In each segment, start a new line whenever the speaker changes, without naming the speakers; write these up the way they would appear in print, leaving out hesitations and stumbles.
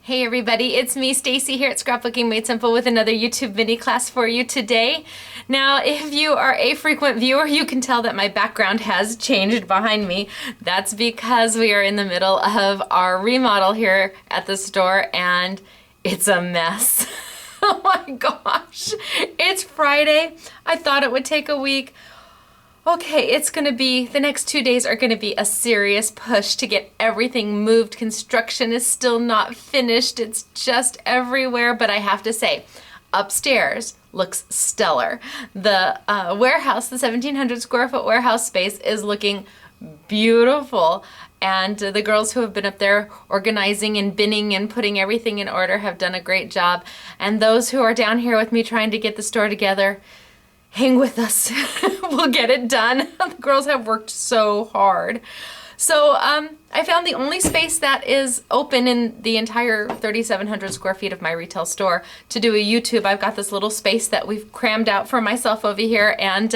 Hey everybody, it's me, Stacy, here at Scrapbooking Made Simple with another YouTube mini class for you today. Now, if you are a frequent viewer, you can tell that my background has changed behind me. That's because we are in the middle of our remodel here at the store and it's a mess. Oh my gosh, it's Friday. I thought it would take a week. Okay, the next 2 days are gonna be a serious push to get everything moved. Construction is still not finished. It's just everywhere, but I have to say, upstairs looks stellar. The warehouse, the 1,700 square foot warehouse space is looking beautiful. And the girls who have been up there organizing and binning and putting everything in order have done a great job. And those who are down here with me trying to get the store together, hang with us. We'll get it done. The girls have worked so hard. So I found the only space that is open in the entire 3,700 square feet of my retail store to do a YouTube. I've got this little space that we've crammed out for myself over here, and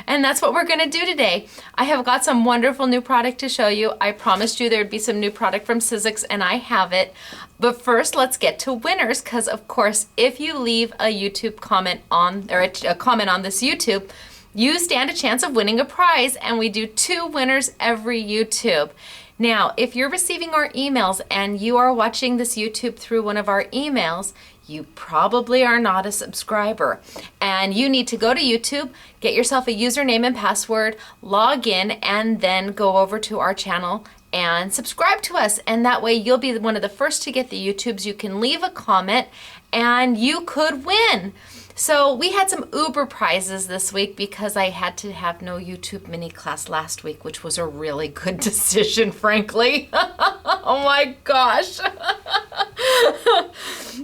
that's what we're gonna do today. I have got some wonderful new product to show you. I promised you there'd be some new product from Sizzix, and I have it. But first, let's get to winners, because of course, if you leave a YouTube comment on, or a comment on this YouTube, you stand a chance of winning a prize, and we do 2 winners every YouTube. Now, if you're receiving our emails and you are watching this YouTube through one of our emails, you probably are not a subscriber. And you need to go to YouTube, get yourself a username and password, log in, and then go over to our channel and subscribe to us. And that way you'll be one of the first to get the YouTubes. You can leave a comment and you could win. So we had some Uber prizes this week because I had to have no YouTube mini class last week, which was a really good decision, frankly. Oh my gosh.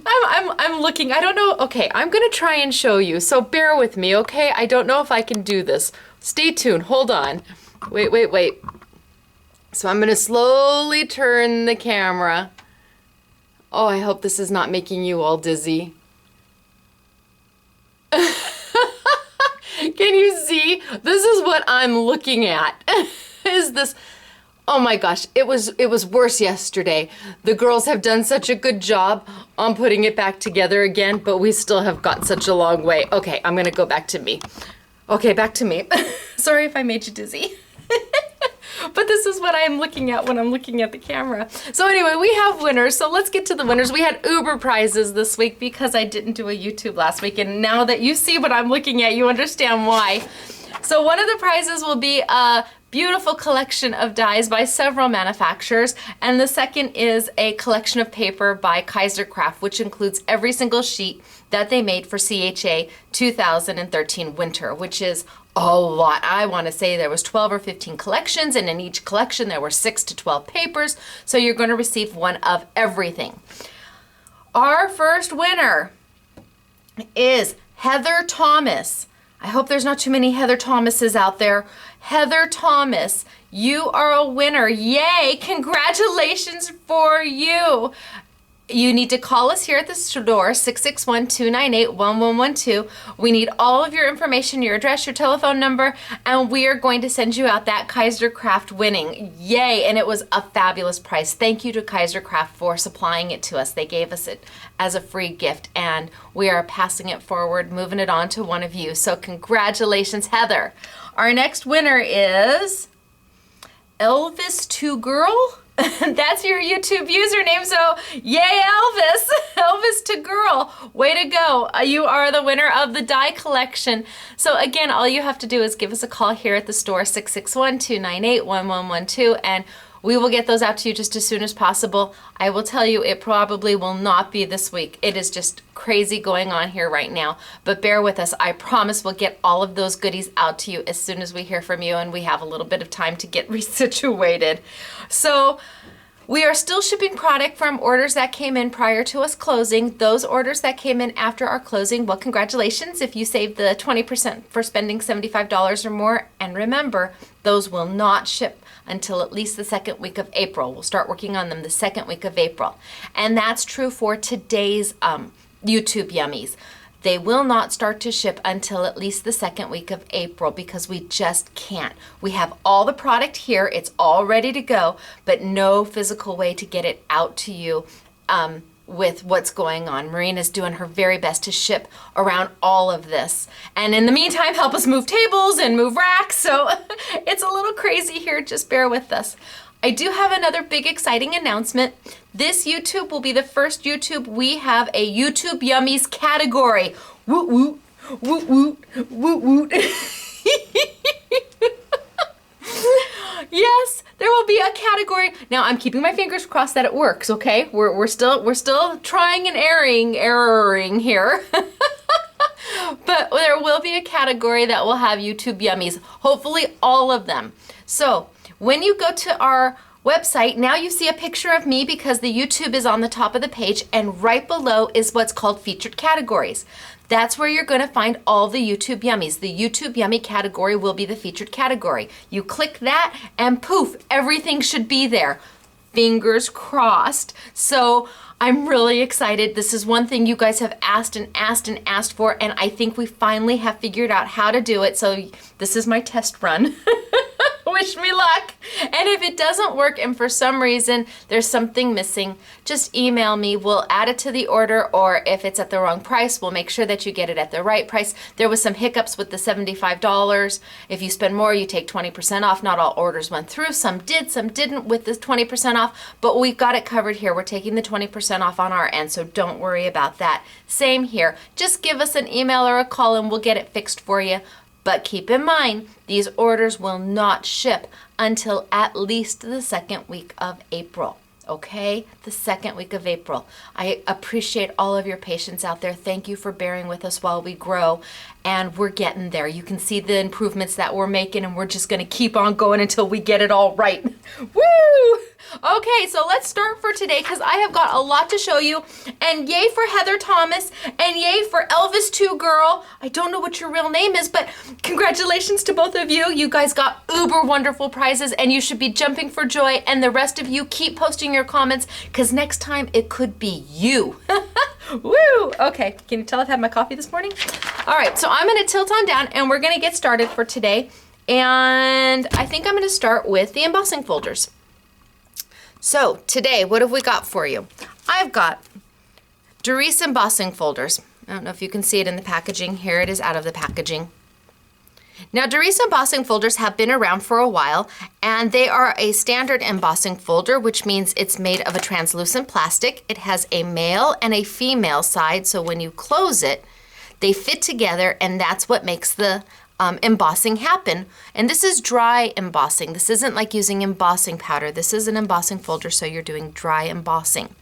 I'm looking, I don't know. Okay, I'm gonna try and show you, so bear with me, okay? I don't know if I can do this. Stay tuned, hold on. Wait. So I'm gonna slowly turn the camera. Oh, I hope this is not making you all dizzy. Can you see? This is what I'm looking at. Is this, oh my gosh, it was worse yesterday. The girls have done such a good job on putting it back together again, but we still have got such a long way. Okay, I'm gonna go back to me. Okay, back to me. Sorry if I made you dizzy. But this is what I'm looking at when I'm looking at the camera. So anyway, we have winners, so let's get to the winners. We had Uber prizes this week because I didn't do a YouTube last week, and now that you see what I'm looking at, you understand why. So one of the prizes will be a beautiful collection of dies by several manufacturers, and the second is a collection of paper by Kaiser Craft, which includes every single sheet that they made for CHA 2013 winter, which is a lot. I want to say there was 12 or 15 collections, and in each collection there were 6 to 12 papers, so you're going to receive one of everything. Our first winner is Heather Thomas. I hope there's not too many Heather Thomases out there. Heather Thomas, you are a winner. Yay! Congratulations for you. You need to call us here at the store, 661-298-1112. We need all of your information, your address, your telephone number, and we are going to send you out that Kaiser Craft winning. Yay, and it was a fabulous price. Thank you to Kaiser Craft for supplying it to us. They gave us it as a free gift, and we are passing it forward, moving it on to one of you. So congratulations, Heather. Our next winner is Elvis2Girl. That's your YouTube username, so yay Elvis! Elvis2Girl, way to go. You are the winner of the die collection. So again, all you have to do is give us a call here at the store, 661-298-1112, and we will get those out to you just as soon as possible. I will tell you, it probably will not be this week. It is just crazy going on here right now, but bear with us. I promise we'll get all of those goodies out to you as soon as we hear from you, and we have a little bit of time to get resituated. So we are still shipping product from orders that came in prior to us closing. Those orders that came in after our closing, well, congratulations if you saved the 20% for spending $75 or more. And remember, those will not ship until at least the second week of April. We'll start working on them the second week of April. And that's true for today's YouTube Yummies. They will not start to ship until at least the second week of April because we just can't. We have all the product here, it's all ready to go, but no physical way to get it out to you with what's going on. Marina's doing her very best to ship around all of this. And in the meantime, help us move tables and move racks. So it's a little crazy here. Just bear with us. I do have another big exciting announcement. This YouTube will be the first YouTube we have a YouTube Yummies category. Woot woot, woot woot, woot woot. Yes, there will be a category. Now I'm keeping my fingers crossed that it works, okay? We're still trying and erroring here. But there will be a category that will have YouTube Yummies, hopefully all of them. So when you go to our website, now you see a picture of me because the YouTube is on the top of the page, and right below is what's called featured categories. That's where you're going to find all the YouTube Yummies. The YouTube Yummy category will be the featured category. You click that and poof, everything should be there. Fingers crossed. So I'm really excited. This is one thing you guys have asked and asked and asked for, and I think we finally have figured out how to do it. So this is my test run. Wish me luck. And if it doesn't work and for some reason there's something missing, just email me. We'll add it to the order, or if it's at the wrong price, we'll make sure that you get it at the right price. There was some hiccups with the $75. If you spend more, you take 20% off. Not all orders went through. Some did, some didn't with the 20% off, but we've got it covered here. We're taking the 20% off on our end, so don't worry about that. Same here. Just give us an email or a call and we'll get it fixed for you. But keep in mind, these orders will not ship until at least the second week of April. Okay? The second week of April. I appreciate all of your patience out there. Thank you for bearing with us while we grow. And we're getting there. You can see the improvements that we're making, and we're just going to keep on going until we get it all right. Woo! Okay, so let's start for today because I have got a lot to show you. And yay for Heather Thomas, and yay for Elvis 2 Girl. I don't know what your real name is, but congratulations to both of you. You guys got uber wonderful prizes, and you should be jumping for joy. And the rest of you, keep posting your comments because next time it could be you. Woo! Okay, can you tell I've had my coffee this morning? All right, so I'm going to tilt on down and we're going to get started for today. And I think I'm going to start with the embossing folders. So today, what have we got for you? I've got Darice Embossing folders. I don't know if you can see it in the packaging. Here it is out of the packaging. Now, Darice embossing folders have been around for a while, and they are a standard embossing folder, which means it's made of a translucent plastic. It has a male and a female side, so when you close it, they fit together, and that's what makes the embossing happen. And this is dry embossing. This isn't like using embossing powder. This is an embossing folder, so you're doing dry embossing.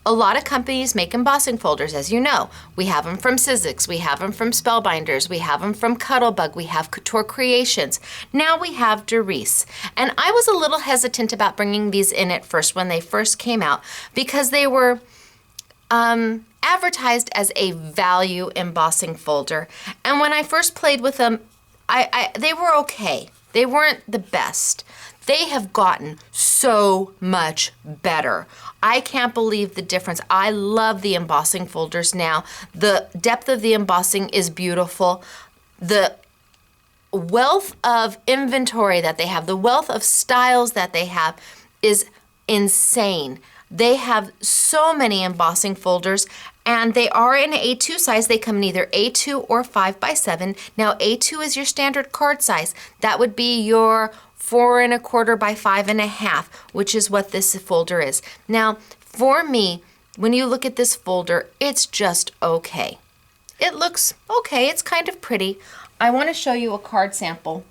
A lot of companies make embossing folders, as you know. We have them from Sizzix, we have them from Spellbinders, we have them from Cuttlebug, we have Couture Creations. Now we have Darice. And I was a little hesitant about bringing these in at first when they first came out because they were advertised as a value embossing folder. And when I first played with them, they were okay. They weren't the best. They have gotten so much better. I can't believe the difference. I love the embossing folders now. The depth of the embossing is beautiful. The wealth of inventory that they have, the wealth of styles that they have is insane. They have so many embossing folders, and they are in A2 size. They come in either A2 or 5x7. Now, A2 is your standard card size. That would be your 4 1/4 by 5 1/2, which is what this folder is. Now, for me, when you look at this folder, it's just okay. It looks okay. It's kind of pretty. I want to show you a card sample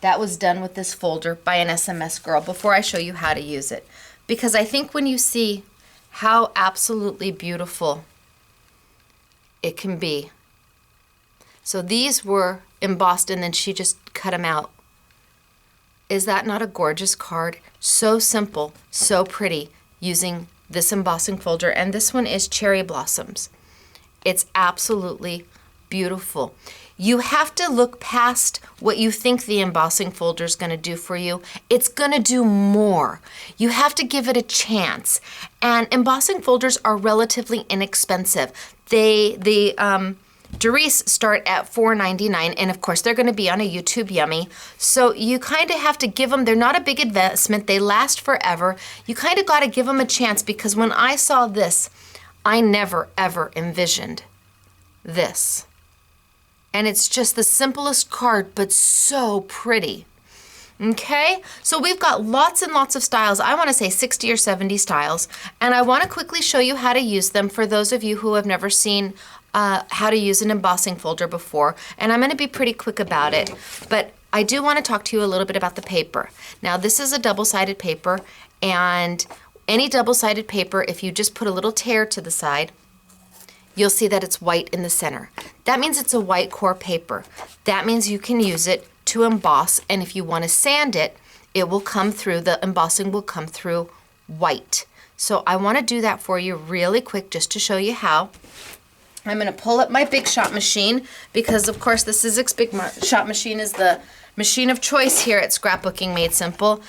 that was done with this folder by an SMS girl before I show you how to use it. Because I think when you see how absolutely beautiful it can be. So these were embossed and then she just cut them out. Is that not a gorgeous card? So simple, so pretty, using this embossing folder. And this one is Cherry Blossoms. It's absolutely beautiful. You have to look past what you think the embossing folder is going to do for you. It's going to do more. You have to give it a chance. And embossing folders are relatively inexpensive. The Darice start at $4.99, and of course they're going to be on a YouTube Yummy. So you kind of have to give them, they're not a big investment, they last forever. You kind of got to give them a chance, because when I saw this, I never ever envisioned this. And it's just the simplest card, but so pretty. Okay, so we've got lots and lots of styles. I want to say 60 or 70 styles, and I want to quickly show you how to use them for those of you who have never seen how to use an embossing folder before, and I'm going to be pretty quick about it, but I do want to talk to you a little bit about the paper. Now, this is a double-sided paper, and any double-sided paper, if you just put a little tear to the side, you'll see that it's white in the center. That means it's a white core paper. That means you can use it to emboss, and if you want to sand it, it will come through, the embossing will come through white. So I want to do that for you really quick just to show you how. I'm going to pull up my Big Shot machine, because of course the Sizzix Big Shot machine is the machine of choice here at Scrapbooking Made Simple.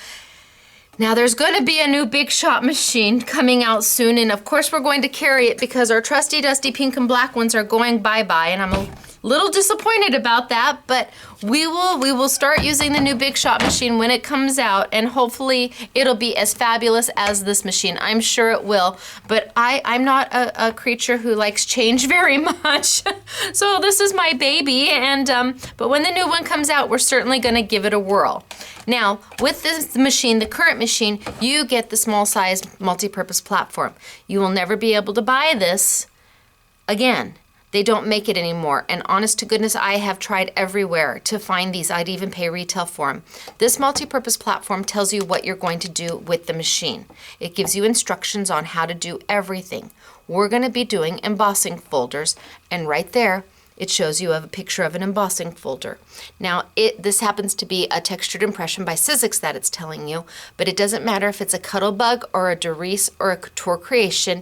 Now there's going to be a new Big Shot machine coming out soon, and of course we're going to carry it because our trusty dusty pink and black ones are going bye-bye, and I'm a little disappointed about that, but we will start using the new Big Shot machine when it comes out, and hopefully it'll be as fabulous as this machine. I'm sure it will, but I'm not a creature who likes change very much. So this is my baby, and but when the new one comes out, we're certainly going to give it a whirl. Now, with this machine, the current machine, you get the small-sized multi-purpose platform. You will never be able to buy this again. They don't make it anymore, and honest to goodness, I have tried everywhere to find these. I'd even pay retail for them. This multi-purpose platform tells you what you're going to do with the machine. It gives you instructions on how to do everything. We're going to be doing embossing folders, and right there, it shows you a picture of an embossing folder. Now, this happens to be a textured impression by Sizzix that it's telling you, but it doesn't matter if it's a Cuttlebug or a Darice or a Couture Creation,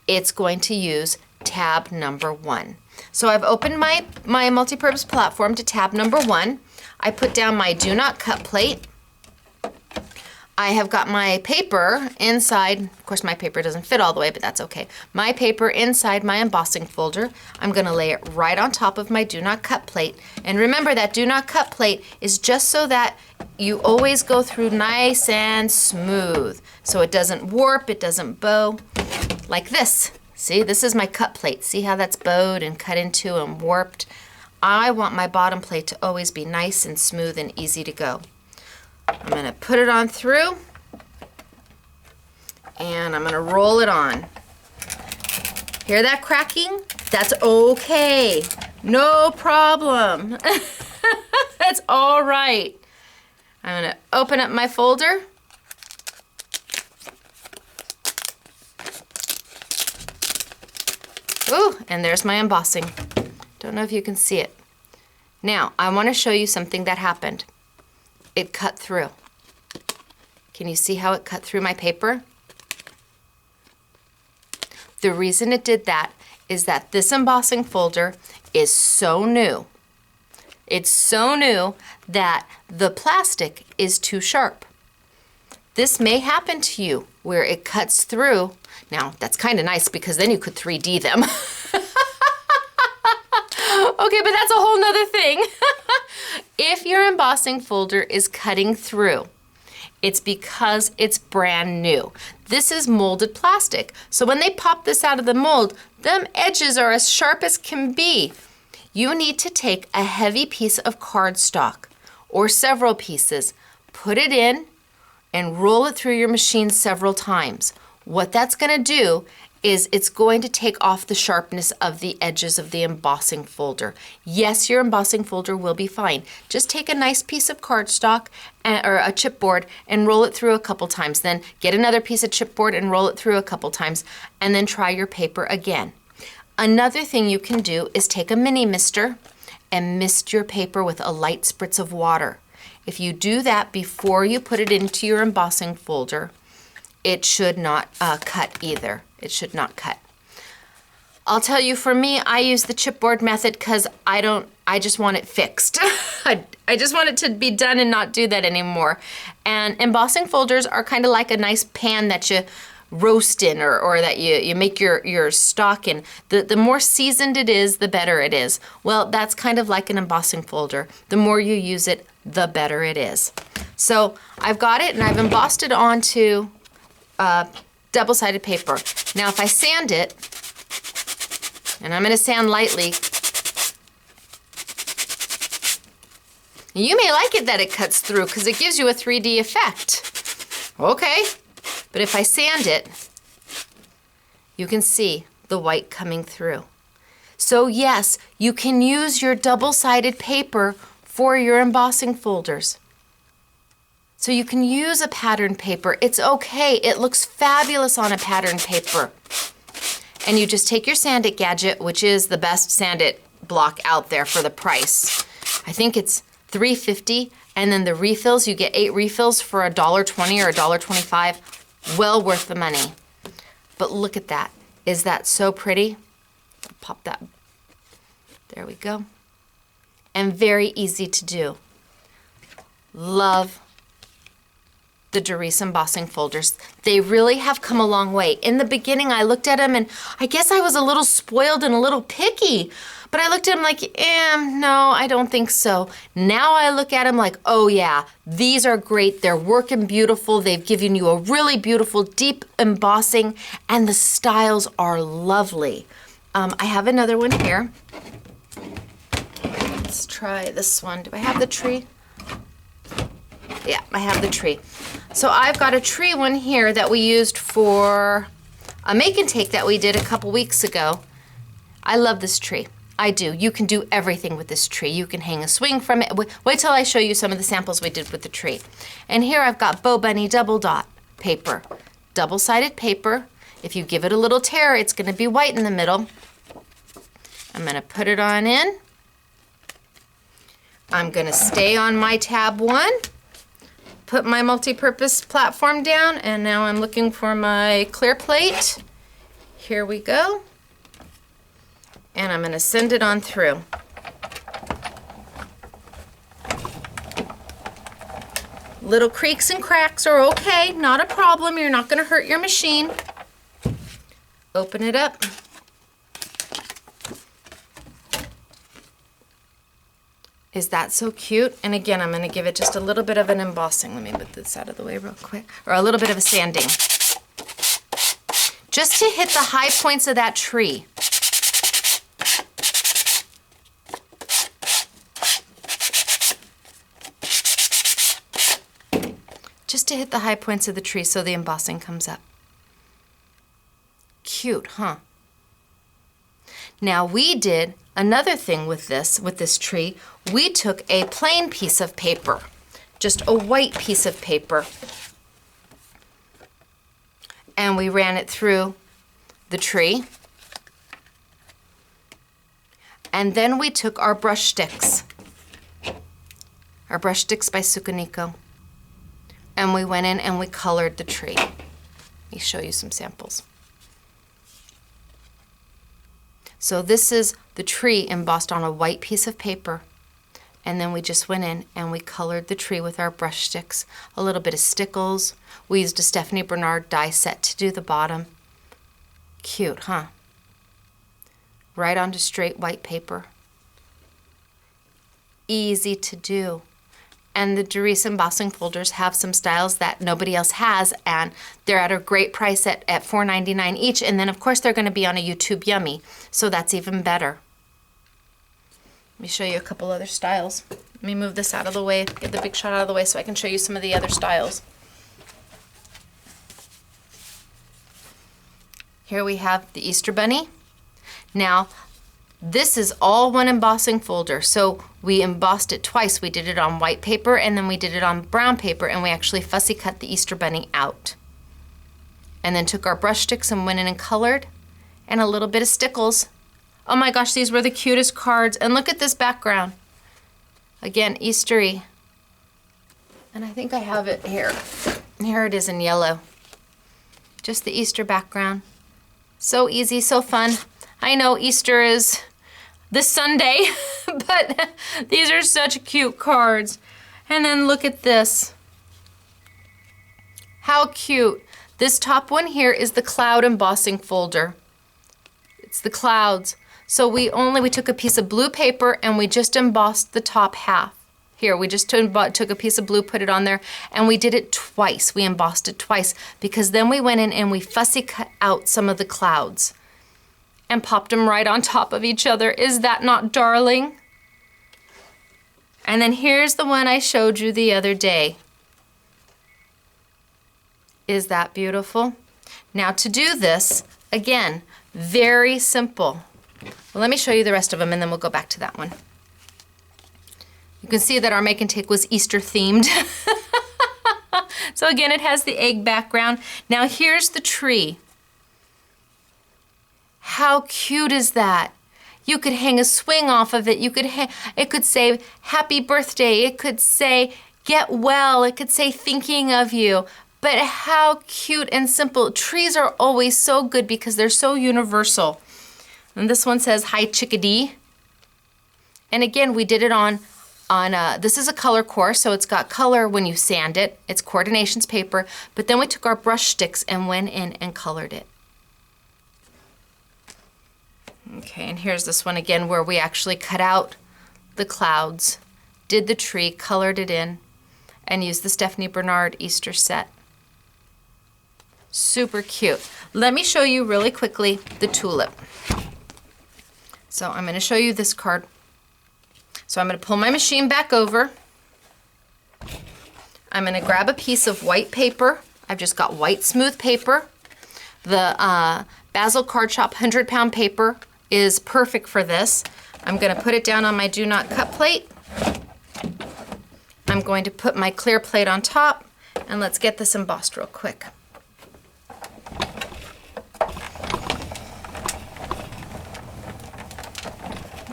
it's going to use tab number 1. So I've opened my multi-purpose platform to tab number 1. I put down my do not cut plate. I have got my paper inside. Of course, my paper doesn't fit all the way, but that's okay. My paper inside my embossing folder. I'm going to lay it right on top of my do not cut plate. And remember, that do not cut plate is just so that you always go through nice and smooth. So it doesn't warp, it doesn't bow like this. See, this is my cut plate. See how that's bowed and cut into and warped? I want my bottom plate to always be nice and smooth and easy to go. I'm going to put it on through, and I'm going to roll it on. Hear that cracking? That's okay. No problem. That's all right. I'm going to open up my folder. Ooh, and there's my embossing. Don't know if you can see it. Now, I want to show you something that happened. It cut through. Can you see how it cut through my paper? The reason it did that is that this embossing folder is so new. It's so new that the plastic is too sharp. This may happen to you where it cuts through. Now, that's kind of nice because then you could 3D them. Okay, but that's a whole nother thing. If your embossing folder is cutting through, it's because it's brand new. This is molded plastic. So when they pop this out of the mold, them edges are as sharp as can be. You need to take a heavy piece of cardstock or several pieces, put it in, and roll it through your machine several times. What that's going to do is it's going to take off the sharpness of the edges of the embossing folder. Yes, your embossing folder will be fine. Just take a nice piece of cardstock or a chipboard and roll it through a couple times. Then get another piece of chipboard and roll it through a couple times, and then try your paper again. Another thing you can do is take a mini mister and mist your paper with a light spritz of water. If you do that before you put it into your embossing folder, it should not cut either. It should not cut. I'll tell you, for me, I use the chipboard method because I just want it fixed. I just want it to be done and not do that anymore. And embossing folders are kind of like a nice pan that you roast in or that you make your stock in. The more seasoned it is, the better it is. Well, that's kind of like an embossing folder. The more you use it, the better it is. So I've got it and I've embossed it onto double-sided paper. Now if I sand it, and I'm going to sand lightly, you may like it that it cuts through because it gives you a 3D effect. Okay, but if I sand it, you can see the white coming through. So yes, you can use your double-sided paper for your embossing folders. So you can use a pattern paper. It's okay. It looks fabulous on a pattern paper. And you just take your Sand It gadget, which is the best Sand It block out there for the price. I think it's $3.50, and then the refills, you get 8 refills for $1.20 or $1.25. Well worth the money. But look at that. Is that so pretty? I'll pop that. There we go. And very easy to do. Love the Darice embossing folders. They really have come a long way. In the beginning, I looked at them and I guess I was a little spoiled and a little picky, but I looked at them like, no, I don't think so. Now I look at them like, oh yeah, these are great. They're working beautiful. They've given you a really beautiful deep embossing and the styles are lovely. I have another one here. Let's try this one. Do I have the tree? Yeah, I have the tree. So I've got a tree one here that we used for a make and take that we did a couple weeks ago. I love this tree. I do. You can do everything with this tree. You can hang a swing from it. Wait till I show you some of the samples we did with the tree. And here I've got Bow Bunny double dot paper. Double-sided paper. If you give it a little tear, it's going to be white in the middle. I'm going to put it on in. I'm going to stay on my tab 1. Put my multi-purpose platform down, and now I'm looking for my clear plate. Here we go. And I'm going to send it on through. Little creaks and cracks are okay, not a problem. You're not going to hurt your machine. Open it up. Is that so cute? And again, I'm going to give it just a little bit of an embossing. Let me put this out of the way real quick. Or a little bit of a sanding. Just to hit the high points of that tree. Just to hit the high points of the tree so the embossing comes up. Cute, huh? Now we did another thing with this tree. We took a plain piece of paper, just a white piece of paper, and we ran it through the tree. And then we took our brush sticks by Sukaniko, and we went in and we colored the tree. Let me show you some samples. So this is the tree embossed on a white piece of paper. And then we just went in and we colored the tree with our brush sticks. A little bit of stickles. We used a Stephanie Bernard die set to do the bottom. Cute, huh? Right onto straight white paper. Easy to do. And the Darice embossing folders have some styles that nobody else has, and they're at a great price at $4.99 each. And then of course they're going to be on a YouTube Yummy, so that's even better. Let me show you a couple other styles. Let me move this out of the way, get the big shot out of the way so I can show you some of the other styles. Here we have the Easter Bunny. Now, this is all one embossing folder, so we embossed it twice. We did it on white paper and then we did it on brown paper, and we actually fussy cut the Easter Bunny out. And then took our brush sticks and went in and colored, and a little bit of stickles. Oh my gosh, these were the cutest cards. And look at this background. Again, Eastery. And I think I have it here. Here it is in yellow. Just the Easter background. So easy, so fun. I know Easter is this Sunday, but these are such cute cards. And then look at this. How cute. This top one here is the cloud embossing folder. It's the clouds. So we took a piece of blue paper and we just embossed the top half. Here, we just took a piece of blue, put it on there, and we did it twice. We embossed it twice because then we went in and we fussy cut out some of the clouds and popped them right on top of each other. Is that not darling? And then here's the one I showed you the other day. Is that beautiful? Now to do this, again, very simple. Well, let me show you the rest of them and then we'll go back to that one. You can see that our make and take was Easter themed. So again, it has the egg background. Now here's the tree. How cute is that? You could hang a swing off of it. It could say happy birthday. It could say get well. It could say thinking of you. But how cute and simple. Trees are always so good because they're so universal. And this one says hi chickadee. And again, we did it on this is a color course, so it's got color when you sand it. It's coordinations paper, but then we took our brush sticks and went in and colored it. Okay, and here's this one again where we actually cut out the clouds, did the tree, colored it in, and used the Stephanie Bernard Easter set. Super cute. Let me show you really quickly the tulip. So I'm going to show you this card. So I'm going to pull my machine back over. I'm going to grab a piece of white paper. I've just got white smooth paper. The Basil Card Shop 100-pound paper is perfect for this. I'm going to put it down on my do not cut plate. I'm going to put my clear plate on top, and let's get this embossed real quick.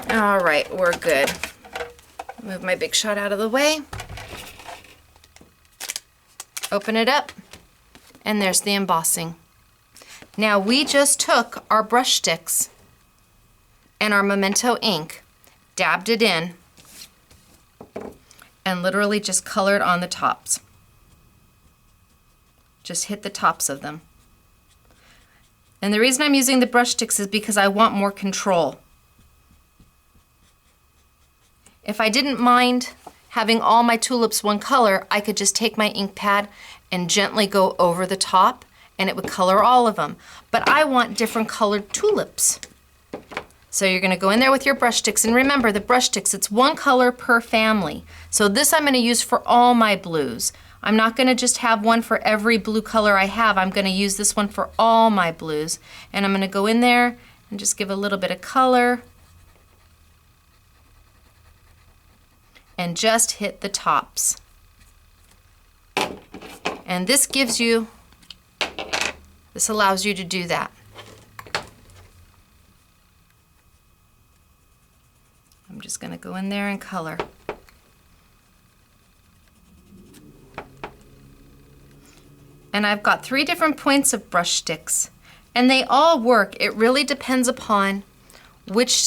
All right, we're good. Move my big shot out of the way. Open it up, and there's the embossing. Now we just took our brush sticks and our Memento ink, dabbed it in, and literally just colored on the tops. Just hit the tops of them. And the reason I'm using the brush sticks is because I want more control. If I didn't mind having all my tulips one color, I could just take my ink pad and gently go over the top and it would color all of them. But I want different colored tulips. So you're gonna go in there with your brush sticks, and remember the brush sticks, it's one color per family. So this I'm gonna use for all my blues. I'm not gonna just have one for every blue color I have. I'm gonna use this one for all my blues. And I'm gonna go in there and just give a little bit of color and just hit the tops. And this allows you to do that. I'm just gonna go in there and color. And I've got 3 different points of brush sticks, and they all work. It really depends upon which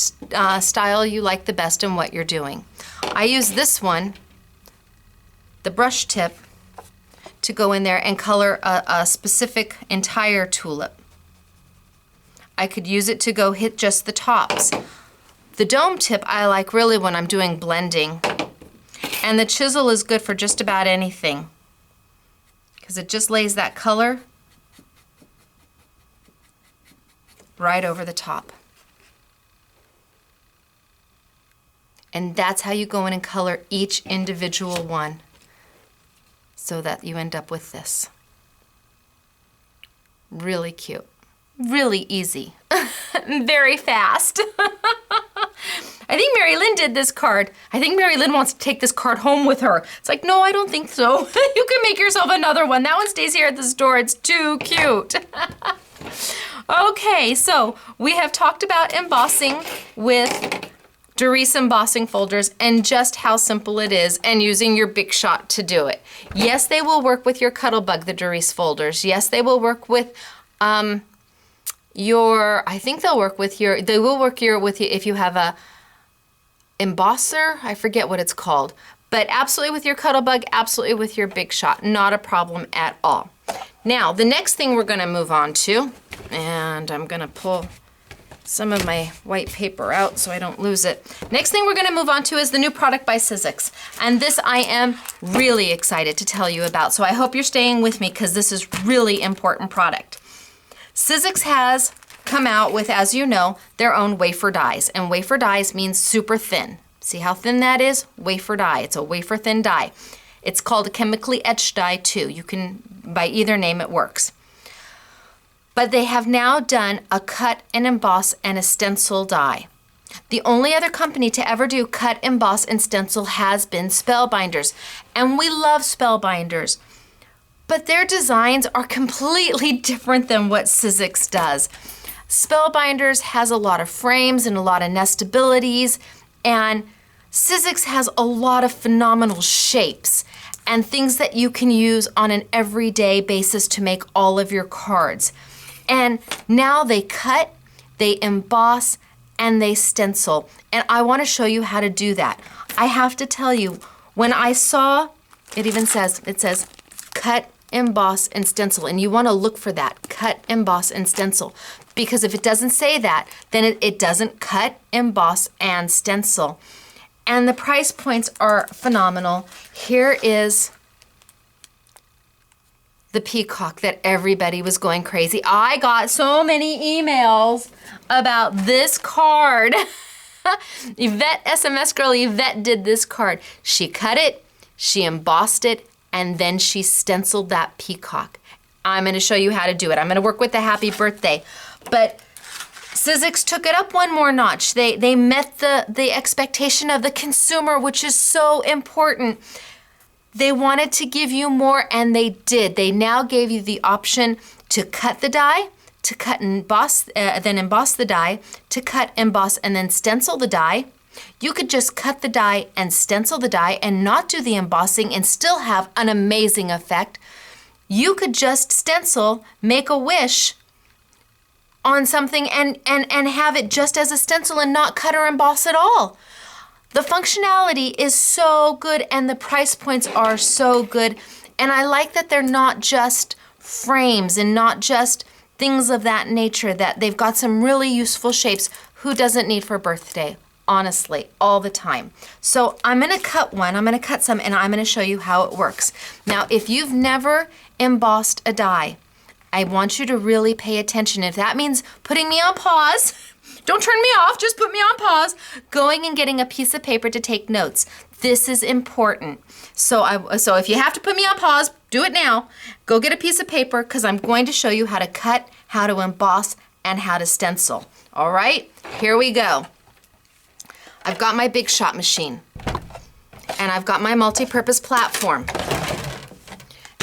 style you like the best and what you're doing. I use this one, the brush tip, to go in there and color a specific entire tulip. I could use it to go hit just the tops. The dome tip I like really when I'm doing blending. And the chisel is good for just about anything, because it just lays that color right over the top. And that's how you go in and color each individual one so that you end up with this. Really cute, really easy, very fast. I think Mary Lynn did this card. I think Mary Lynn wants to take this card home with her. It's like, no, I don't think so. You can make yourself another one. That one stays here at the store. It's too cute. Okay, so we have talked about embossing with Darice embossing folders and just how simple it is, and using your Big Shot to do it. Yes, they will work with your Cuttlebug, the Darice folders. Yes, they will work with they will work with you if you have a embosser, I forget what it's called, but absolutely with your Cuttlebug, absolutely with your Big Shot, not a problem at all. Now, the next thing we're gonna move on to, and I'm gonna pull some of my white paper out so I don't lose it. Next thing we're gonna move on to is the new product by Sizzix. And this I am really excited to tell you about. So I hope you're staying with me because this is really important product. Sizzix has come out with, as you know, their own wafer dies. And wafer dies means super thin. See how thin that is? Wafer die. It's a wafer thin die. It's called a chemically etched die too. You can, by either name it works. But they have now done a cut and emboss and a stencil die. The only other company to ever do cut, emboss, and stencil has been Spellbinders. And we love Spellbinders. But their designs are completely different than what Sizzix does. Spellbinders has a lot of frames and a lot of nestabilities, and Sizzix has a lot of phenomenal shapes and things that you can use on an everyday basis to make all of your cards. And now they cut, they emboss, and they stencil. And I want to show you how to do that. I have to tell you, when I saw, it says cut, emboss, and stencil. And you want to look for that, cut, emboss, and stencil. Because if it doesn't say that, then it doesn't cut, emboss, and stencil. And the price points are phenomenal. Here is the peacock that everybody was going crazy. I got so many emails about this card. Yvette, SMS girl Yvette did this card. She cut it, she embossed it, and then she stenciled that peacock. I'm gonna show you how to do it. I'm gonna work with the happy birthday. But Sizzix took it up one more notch. They met the expectation of the consumer, which is so important. They wanted to give you more, and they did. They now gave you the option to cut the die, to cut and emboss, then emboss the die, to cut, emboss, and then stencil the die. You could just cut the die and stencil the die and not do the embossing and still have an amazing effect. You could just stencil, make a wish on something and have it just as a stencil and not cut or emboss at all. The functionality is so good and the price points are so good. And I like that they're not just frames and not just things of that nature, that they've got some really useful shapes. Who doesn't need for birthday? Honestly, all the time. So I'm gonna cut one, I'm gonna cut some, and I'm gonna show you how it works. Now, if you've never embossed a die, I want you to really pay attention. If that means putting me on pause, don't turn me off, just put me on pause, going and getting a piece of paper to take notes. This is important. So if you have to put me on pause, do it now. Go get a piece of paper because I'm going to show you how to cut, how to emboss, and how to stencil. All right, here we go. I've got my Big Shot machine and I've got my multi-purpose platform.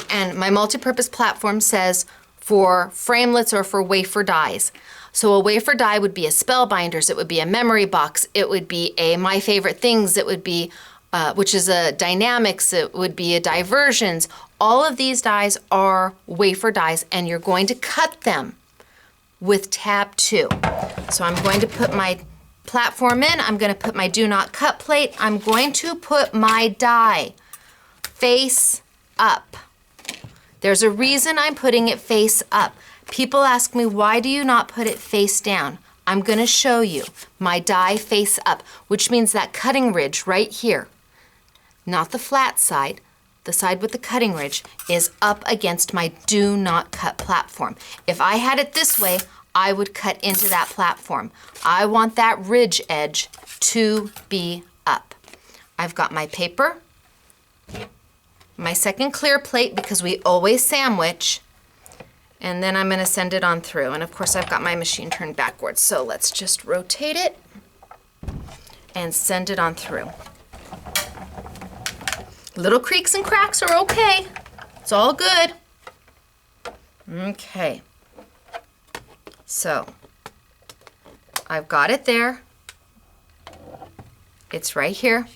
And my multi-purpose platform says for framelits or for wafer dies. So a wafer die would be a Spellbinders, it would be a Memory Box, it would be a My Favorite Things, it would be, which is a Dynamics, it would be a Diversions. All of these dies are wafer dies and you're going to cut them with tab 2. So I'm going to put my platform in, I'm going to put my do not cut plate, I'm going to put my die face up. There's a reason I'm putting it face up. People ask me, why do you not put it face down? I'm gonna show you. My die face up, which means that cutting ridge right here, not the flat side, the side with the cutting ridge, is up against my do not cut platform. If I had it this way, I would cut into that platform. I want that ridge edge to be up. I've got my paper, my second clear plate because we always sandwich, and then I'm gonna send it on through. And of course I've got my machine turned backwards, so let's just rotate it and send it on through. Little creaks and cracks are okay. It's all good. Okay. So I've got it there. It's right here.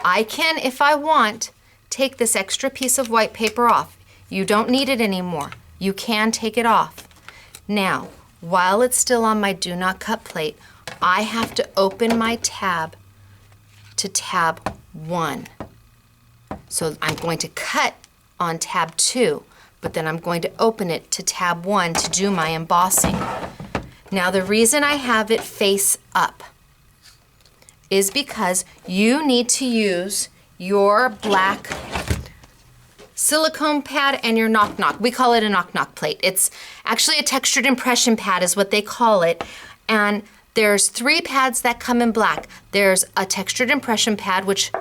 I can, if I want, take this extra piece of white paper off. You don't need it anymore. You can take it off. Now, while it's still on my do not cut plate, I have to open my tab to tab 1. So I'm going to cut on tab 2, but then I'm going to open it to tab 1 to do my embossing. Now the reason I have it face up is because you need to use your black silicone pad and your knock-knock. We call it a knock-knock plate. It's actually a textured impression pad is what they call it. And there's 3 pads that come in black. There's a textured impression pad, which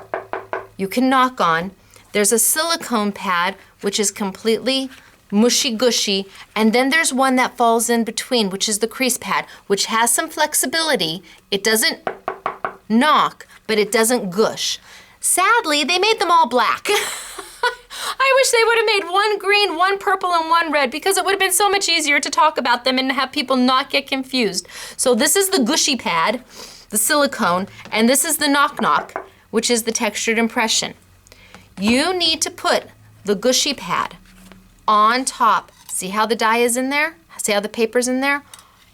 you can knock on. There's a silicone pad, which is completely mushy-gushy. And then there's one that falls in between, which is the crease pad, which has some flexibility. It doesn't knock, but it doesn't gush. Sadly, they made them all black. I wish they would have made one green, one purple, and one red, because it would have been so much easier to talk about them and have people not get confused. So this is the gushy pad, the silicone, and this is the knock-knock, which is the textured impression. You need to put the gushy pad on top. See how the die is in there? See how the paper's in there?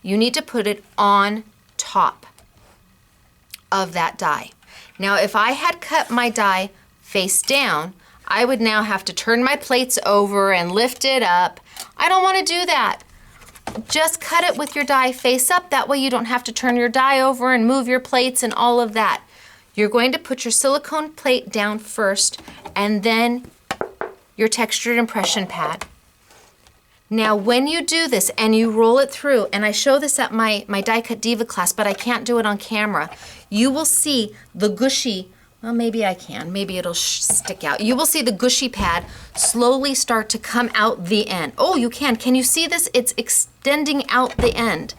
You need to put it on top of that die. Now, if I had cut my die face down, I would now have to turn my plates over and lift it up. I don't want to do that. Just cut it with your die face up. That way you don't have to turn your die over and move your plates and all of that. You're going to put your silicone plate down first and then your textured impression pad. Now, when you do this and you roll it through, and I show this at my Die Cut Diva class, but I can't do it on camera, you will see the gushy, well, maybe I can, maybe it'll stick out. You will see the gushy pad slowly start to come out the end. Oh, you can. Can you see this? It's extending out the end.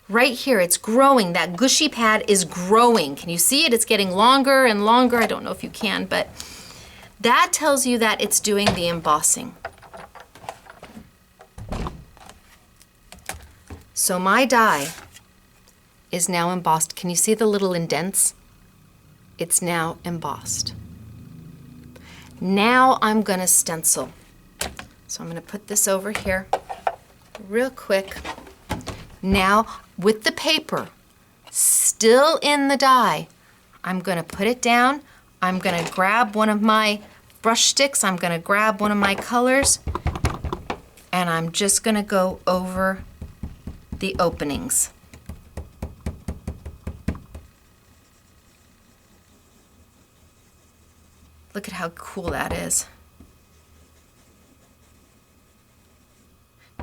Right here, it's growing. That gushy pad is growing. Can you see it? It's getting longer and longer. I don't know if you can, but that tells you that it's doing the embossing. So my die is now embossed. Can you see the little indents? It's now embossed. Now I'm gonna stencil. So I'm gonna put this over here real quick. Now with the paper still in the die, I'm gonna put it down. I'm gonna grab one of my brush sticks. I'm gonna grab one of my colors, and I'm just gonna go over the openings. Look at how cool that is.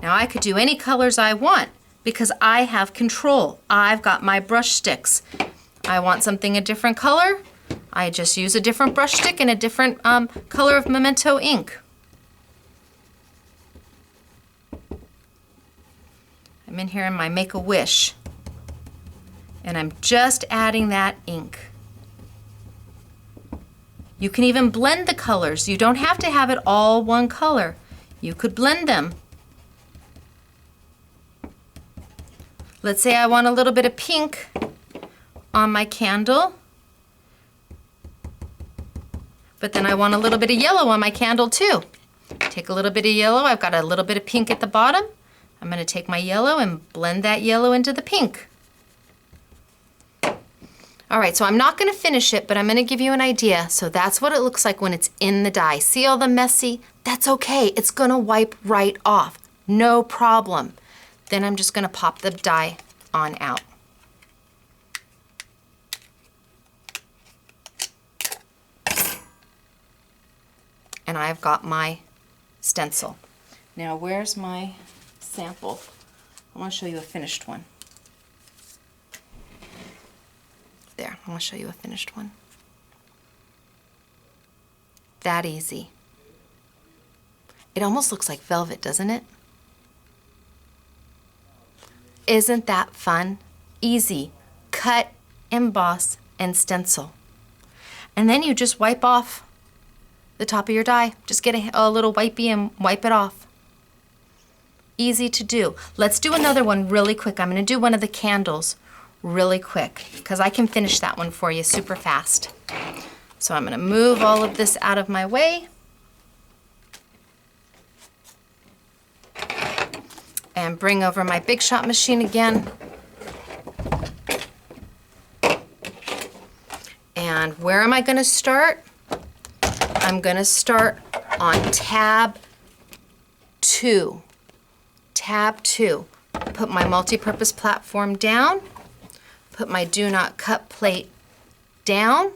Now I could do any colors I want because I have control. I've got my brush sticks. I want something a different color, I just use a different brush stick and a different color of Memento ink. I'm in here in my Make-A-Wish, and I'm just adding that ink. You can even blend the colors. You don't have to have it all one color. You could blend them. Let's say I want a little bit of pink on my candle, but then I want a little bit of yellow on my candle too. Take a little bit of yellow. I've got a little bit of pink at the bottom. I'm going to take my yellow and blend that yellow into the pink. All right, so I'm not going to finish it, but I'm going to give you an idea. So that's what it looks like when it's in the die. See all the messy? That's okay. It's going to wipe right off. No problem. Then I'm just going to pop the die on out. And I've got my stencil. Now where's my sample? I want to show you a finished one. There, I want to show you a finished one. That easy. It almost looks like velvet, doesn't it? Isn't that fun? Easy. Cut, emboss, and stencil. And then you just wipe off the top of your die. Just get a little wipey and wipe it off. Easy to do. Let's do another one really quick. I'm going to do one of the candles really quick because I can finish that one for you super fast. So I'm going to move all of this out of my way. And bring over my Big Shot machine again. And where am I going to start? I'm going to start on tab 2, tab 2. Put my multi-purpose platform down, put my do not cut plate down,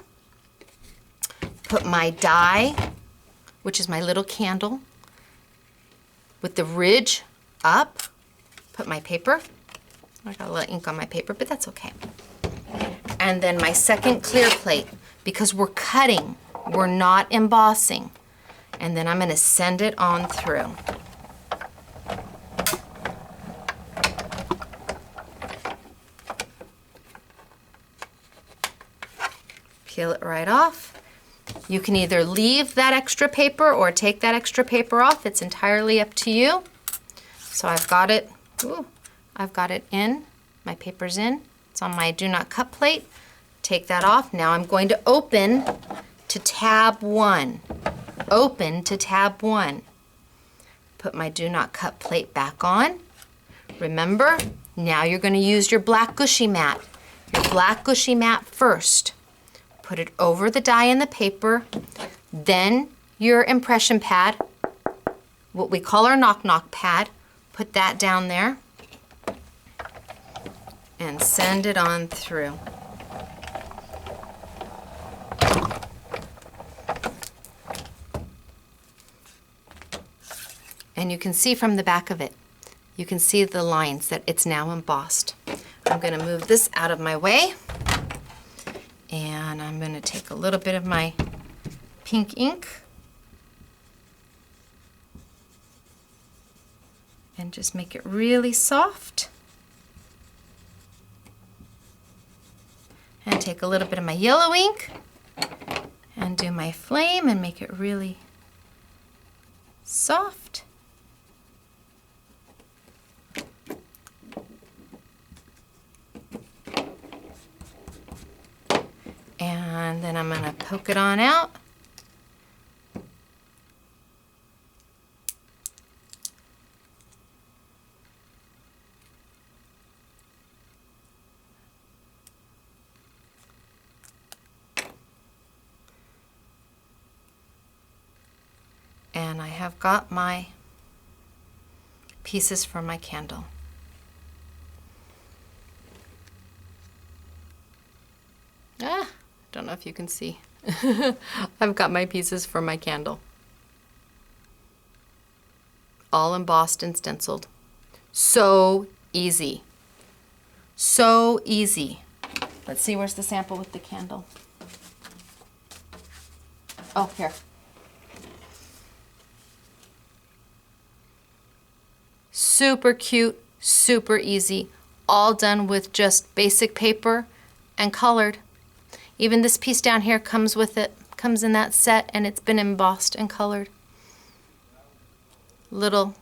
put my die, which is my little candle, with the ridge up, put my paper. I got a little ink on my paper, but that's okay. And then my second clear plate, because we're cutting, we're not embossing. And then I'm going to send it on through. Peel it right off. You can either leave that extra paper or take that extra paper off. It's entirely up to you. So I've got it, I've got it in, my paper's in. It's on my do not cut plate. Take that off. Now I'm going to open to tab 1. Open to tab 1. Put my do not cut plate back on. Remember, now you're going to use your black gushy mat. Your black gushy mat first. Put it over the die and the paper, then your impression pad, what we call our knock-knock pad. Put that down there and send it on through. And you can see from the back of it, you can see the lines that it's now embossed. I'm going to move this out of my way. And I'm going to take a little bit of my pink ink and just make it really soft. And take a little bit of my yellow ink and do my flame and make it really soft. And then I'm going to poke it on out. And I have got my pieces for my candle. Don't know if you can see. I've got my pieces for my candle. All embossed and stenciled. So easy. So easy. Let's see, where's the sample with the candle? Oh, here. Super cute, super easy. All done with just basic paper and colored. Even this piece down here comes with it, comes in that set, and it's been embossed and colored. Little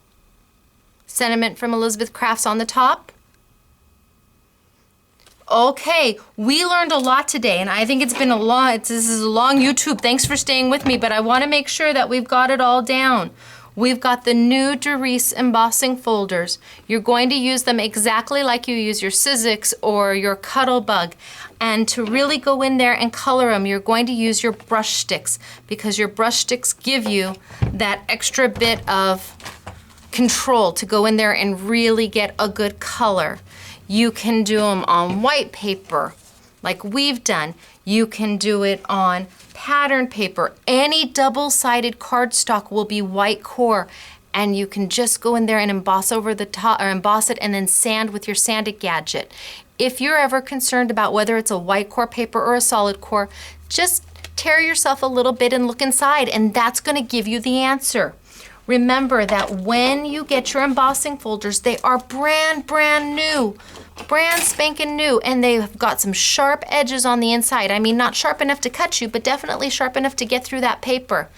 sentiment from Elizabeth Crafts on the top. Okay, we learned a lot today, and I think it's been this is a long YouTube. Thanks for staying with me, but I want to make sure that we've got it all down. We've got the new Darice embossing folders. You're going to use them exactly like you use your Sizzix or your Cuttlebug. And to really go in there and color them, you're going to use your brush sticks, because your brush sticks give you that extra bit of control to go in there and really get a good color. You can do them on white paper, like we've done. You can do it on pattern paper. Any double-sided cardstock will be white core, and you can just go in there and emboss over the top, or emboss it and then sand with your sanding gadget. If you're ever concerned about whether it's a white core paper or a solid core, just tear yourself a little bit and look inside, and that's going to give you the answer. Remember that when you get your embossing folders, they are brand new, brand spanking new, and they've got some sharp edges on the inside. I mean, not sharp enough to cut you, but definitely sharp enough to get through that paper.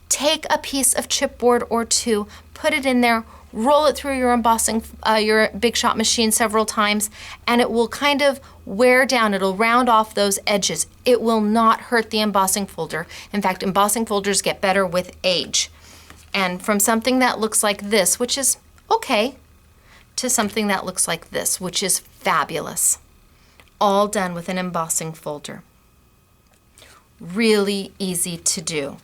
Take a piece of chipboard or two, put it in there, roll it through your embossing, your Big Shot machine several times, and it will kind of wear down. It'll round off those edges. It will not hurt the embossing folder. In fact, embossing folders get better with age. And from something that looks like this, which is okay, to something that looks like this, which is fabulous. All done with an embossing folder. Really easy to do.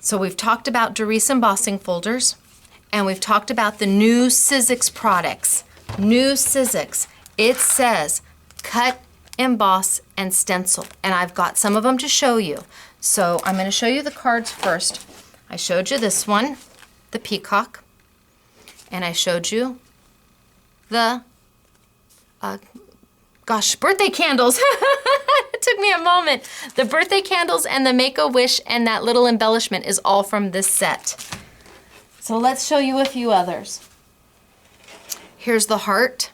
So we've talked about Darice embossing folders, and we've talked about the new Sizzix products. New Sizzix. It says cut, emboss, and stencil. And I've got some of them to show you. So I'm going to show you the cards first. I showed you this one, the peacock, and I showed you the, birthday candles. It took me a moment. The birthday candles and the Make-A-Wish and that little embellishment is all from this set. So let's show you a few others. Here's the heart.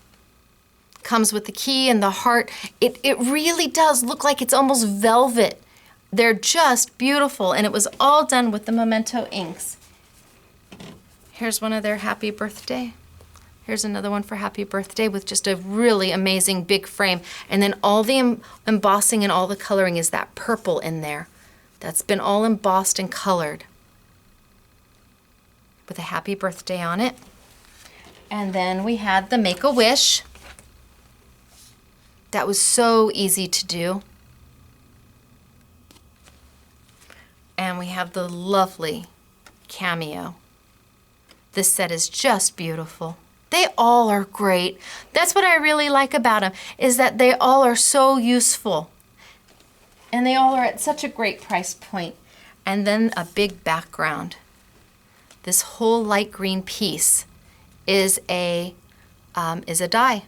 Comes with the key and the heart. It really does look like it's almost velvet. They're just beautiful, and it was all done with the Memento inks. Here's one of their happy birthday. Here's another one for happy birthday with just a really amazing big frame. And then all the embossing and all the coloring is that purple in there. That's been all embossed and colored with a happy birthday on it. And then we had the Make-A-Wish. That was so easy to do. And we have the lovely cameo. This set is just beautiful. They all are great. That's what I really like about them, is that they all are so useful. And they all are at such a great price point. And then a big background. This whole light green piece is a die.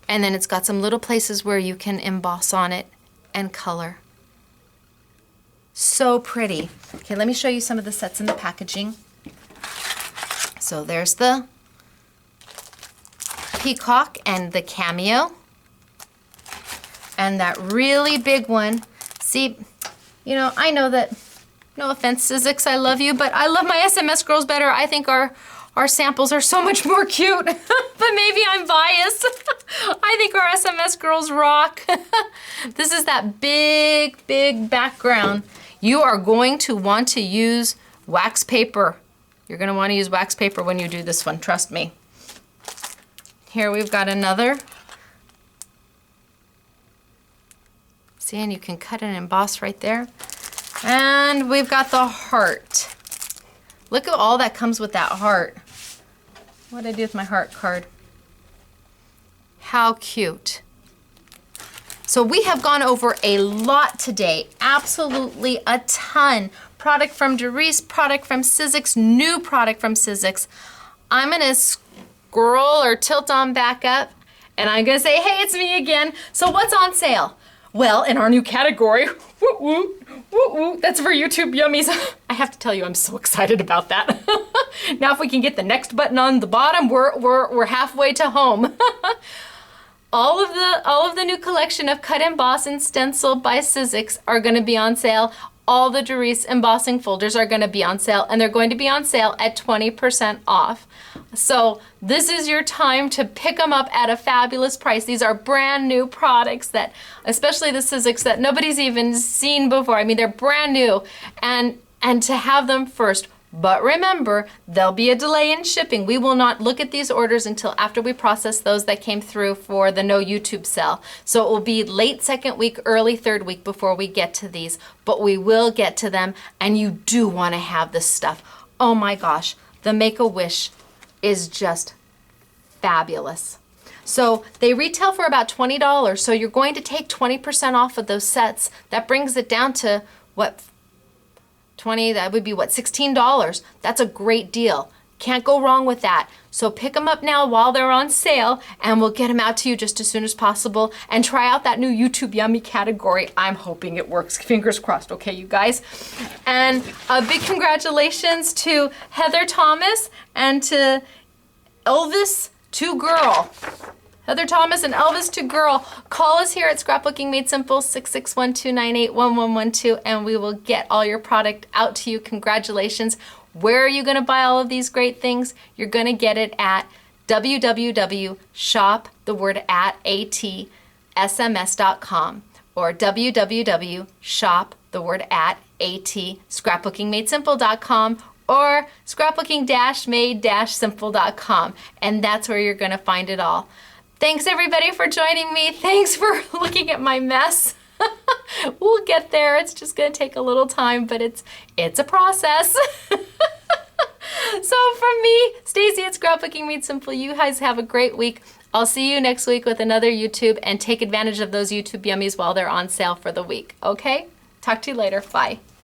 And then it's got some little places where you can emboss on it and color. So pretty. Okay, let me show you some of the sets in the packaging. So there's the peacock and the cameo. And that really big one. See, you know, I know that, no offense, Sizzix, I love you, but I love my SMS girls better. I think our samples are so much more cute, but maybe I'm biased. I think our SMS girls rock. This is that big, big background. You are going to want to use wax paper. You're going to want to use wax paper when you do this one, trust me. Here we've got another. See, and you can cut and emboss right there. And we've got the heart. Look at all that comes with that heart. What did I do with my heart card? How cute. So we have gone over a lot today, absolutely a ton. Product from Darice, product from Sizzix, new product from Sizzix. I'm gonna scroll or tilt on back up, and I'm gonna say, hey, it's me again. So what's on sale? Well, in our new category, woo woo, woo woo, that's for YouTube Yummies. I have to tell you, I'm so excited about that. Now if we can get the next button on the bottom, we're halfway to home. All of the new collection of Cut, Emboss, and Stencil by Sizzix are going to be on sale. All the Darice embossing folders are going to be on sale, and they're going to be on sale at 20% off. So this is your time to pick them up at a fabulous price. These are brand new products that, especially the Sizzix, that nobody's even seen before. I mean, they're brand new, and to have them first. But remember, there'll be a delay in shipping. We will not look at these orders until after we process those that came through for the no YouTube sale. So it will be late second week, early third week before we get to these. But we will get to them, and you do want to have this stuff. Oh my gosh, the Make-A-Wish is just fabulous. So they retail for about $20. So you're going to take 20% off of those sets. That brings it down to what? 20, that would be what, $16. That's a great deal. Can't go wrong with that. So pick them up now while they're on sale, and we'll get them out to you just as soon as possible. And try out that new YouTube Yummy category. I'm hoping it works. Fingers crossed, okay, you guys? And a big congratulations to Heather Thomas and to Elvis to Girl. Heather Thomas and Elvis to Girl. Call us here at Scrapbooking Made Simple, 661-298-1112, and we will get all your product out to you. Congratulations. Where are you going to buy all of these great things? You're going to get it at www.shop@atsms.com or www.shop@scrapbookingmadesimple.com or scrapbooking-made-simple.com, and that's where you're going to find it all. Thanks everybody for joining me. Thanks for looking at my mess. We'll get there. It's just gonna take a little time, but it's a process. So from me, Stacy at Scrapbooking Made Simple, you guys have a great week. I'll see you next week with another YouTube, and take advantage of those YouTube yummies while they're on sale for the week, okay? Talk to you later. Bye.